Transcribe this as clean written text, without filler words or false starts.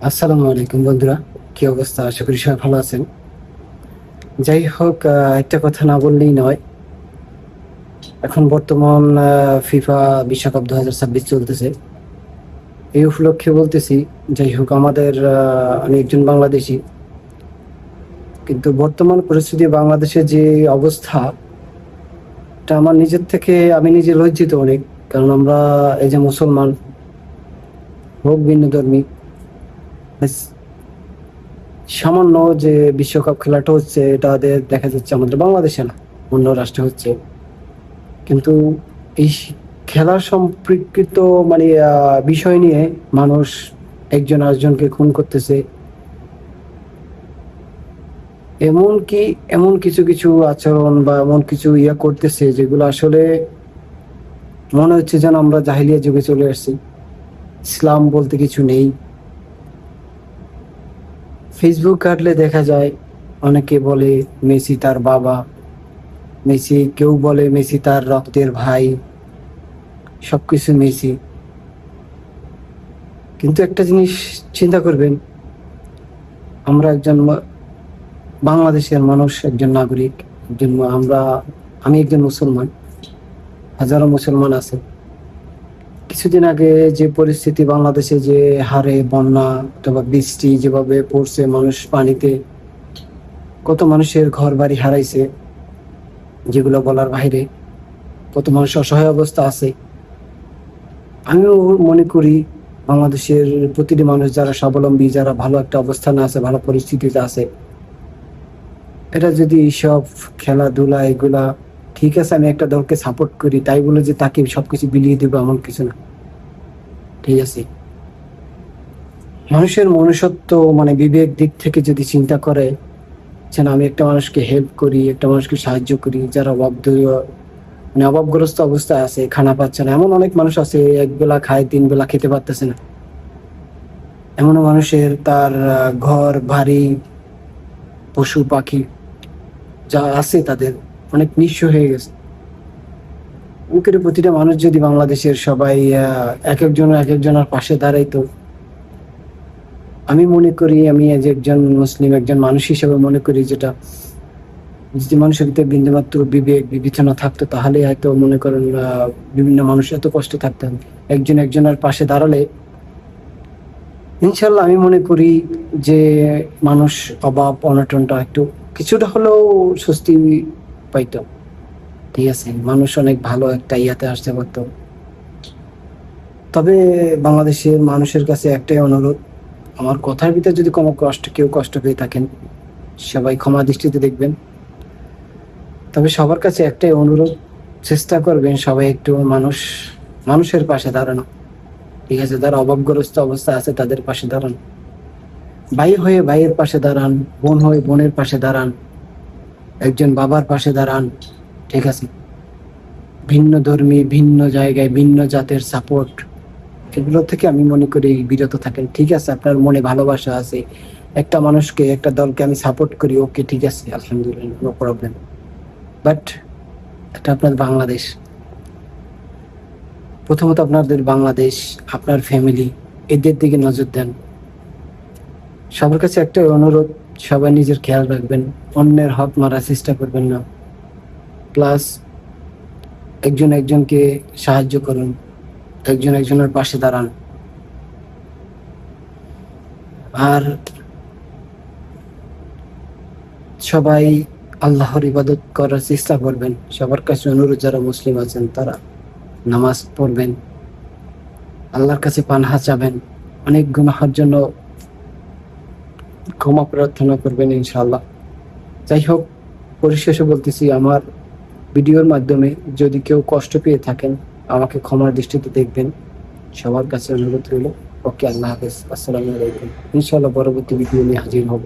আসসালামু আলাইকুম বন্ধুরা, কি অবস্থা? আশা করি সবাই ভালো আছেন। যাই হোক, একটা কথা না বললেই নয়। এখন বর্তমান ফিফা বিশ্বকাপ 2026 চলতেছে। এই উপলক্ষে বলতেছি, যাই হোক আমাদের আমি একজন বাংলাদেশি, কিন্তু বর্তমান পরিস্থিতি বাংলাদেশের যে অবস্থা, এটা আমার নিজের থেকে আমি নিজে লজ্জিত অনেক। কারণ আমরা এই যে মুসলমান হোক ভিন্ন ধর্মী, সামান্য যে বিশ্বকাপ খেলাটা হচ্ছে, এটা দেখা যাচ্ছে আমাদের বাংলাদেশে না, অন্য রাষ্ট্রে হচ্ছে। কিন্তু এই খেলার সম্পর্কিত মানে বিষয় নিয়ে মানুষ একজন আরেকজনকে খুন করতেছে। এমনকি এমন কিছু কিছু আচরণ বা এমন কিছু করতেছে, যেগুলো আসলে মনে হচ্ছে যেন আমরা জাহিলিয়া যুগে চলে আসছি, ইসলাম বলতে কিছু নেই। ফেসবুক ঘাটলে দেখা যায় অনেকে বলে মেসি তার বাবা, মেসি, কেউ বলে মেসি তার রক্তের ভাই, সবকিছু মেসি। কিন্তু একটা জিনিস চিন্তা করবেন, আমরা একজন বাংলাদেশের মানুষ, একজন নাগরিক, একজন আমি একজন মুসলমান, হাজারো মুসলমান আছে। কিছুদিন আগে যে পরিস্থিতি বাংলাদেশে, যে হারে বন্যা অথবা বৃষ্টি যেভাবে পড়ছে, মানুষ পানিতে, কত মানুষের ঘর বাড়ি হারাইছে, যেগুলো বলার বাইরে। কত মানুষ অসহায় অবস্থা আছে। আমিও মনে করি বাংলাদেশের প্রতিটি মানুষ যারা স্বাবলম্বী, যারা ভালো একটা অবস্থানে আছে, ভালো পরিস্থিতিতে আছে, এটা যদি সব খেলাধুলা এগুলা, ঠিক আছে, আমি একটা দলকে সাপোর্ট করি তাই বলে যে তাকে সবকিছু বিলিয়ে দেবো এমন কিছু না। ঠিক আছে, মানুষের মনুষ্যত্ব মানে বিবেক দিক থেকে যদি চিন্তা করে, যে না, আমি একটা মানুষকে হেল্প করি, একটা মানুষকে সাহায্য করি, যারা মানে অভাবগ্রস্ত অবস্থায় আছে, খানা পাচ্ছে না। এমন অনেক মানুষ আছে এক বেলা খায়, তিন বেলা খেতে পারতেছে না। এমনও মানুষের তার ঘর বাড়ি, পশু পাখি যা আছে তাদের অনেক নিঃস্ব হয়ে গেছে। করে প্রতিটা মানুষ যদি বাংলাদেশের সবাই এক একজনের পাশে দাঁড়াইতো, আমি মনে করি, আমি যে একজন মুসলিম, একজন মানুষ হিসেবে মনে করি, যেটা যদি মানুষের ভিতরে বিন্দুমাত্র বিবেক বিবেচনা থাকতো, তাহলে হয়তো মনে করেন বিভিন্ন মানুষ এত কষ্ট থাকতেন। একজন একজনের পাশে দাঁড়ালে ইনশাল্লাহ আমি মনে করি যে মানুষ অভাব অনটনটা একটু কিছুটা হলেও স্বস্তি পাইতো। ঠিক আছে, মানুষ অনেক ভালো একটা ইয়াতে আসতে পারতো। তবে বাংলাদেশের মানুষের কাছে একটাই অনুরোধ, আমার কথার ভিতরে যদি কোনো কেউ কষ্ট পেয়ে থাকেন, সবাই ক্ষমা দৃষ্টিতে দেখবেন। তবে সবার কাছে একটাই অনুরোধ, চেষ্টা করবেন সবাই একটু মানুষের পাশে দাঁড়ানো। ঠিক আছে, যারা অভাবগ্রস্ত অবস্থা আছে তাদের পাশে দাঁড়ান, ভাই হয়ে ভাইয়ের পাশে দাঁড়ান, বোন হয়ে বোনের পাশে দাঁড়ান, একজন বাবার পাশে দাঁড়ান। ঠিক আছে, ভিন্ন ধর্মী, ভিন্ন জায়গায়, ভিন্ন জাতের সাপোর্ট, এগুলো থেকে আমি মনে করি বিরত থাকেন। ঠিক আছে, আপনার মনে ভালোবাসা আছে, একটা মানুষকে, একটা দলকে আমি সাপোর্ট করি, ওকে, ঠিক আছে, আলহামদুলিল্লাহ, নো প্রবলেম। বাট এটা আপনার বাংলাদেশ। প্রথমত আপনাদের বাংলাদেশ, আপনার ফ্যামিলি, এদের দিকে নজর দেন। সবার কাছে একটা অনুরোধ, সবাই নিজের খেয়াল রাখবেন, অন্যের হক মারার চেষ্টা করবেন না। প্লাস একজন একজনকে সাহায্য করুন, একজন একজনের পাশে দাঁড়ান। আর সবাই আল্লাহর ইবাদত করার চেষ্টা করবেন। সবার কাছে অনুরোধ, যারা মুসলিম আছেন তারা নামাজ পড়বেন, আল্লাহর কাছে পানাহ চাবেন, অনেক গুনাহের জন্য ক্ষমা প্রার্থনা করবেন ইনশাআল্লাহ। যাই হোক, পরিশেষে বলতেছি, আমার ভিডিওর মাধ্যমে যদি কেউ কষ্ট পেয়ে থাকেন, আমাকে ক্ষমার দৃষ্টিতে দেখবেন। সবার কাছে অনুরোধ রইল। ওকে, আল্লাহ হাফেজ, আসসালামু আলাইকুম। ইনশাআল্লাহ পরবর্তী ভিডিও নিয়ে হাজির হব।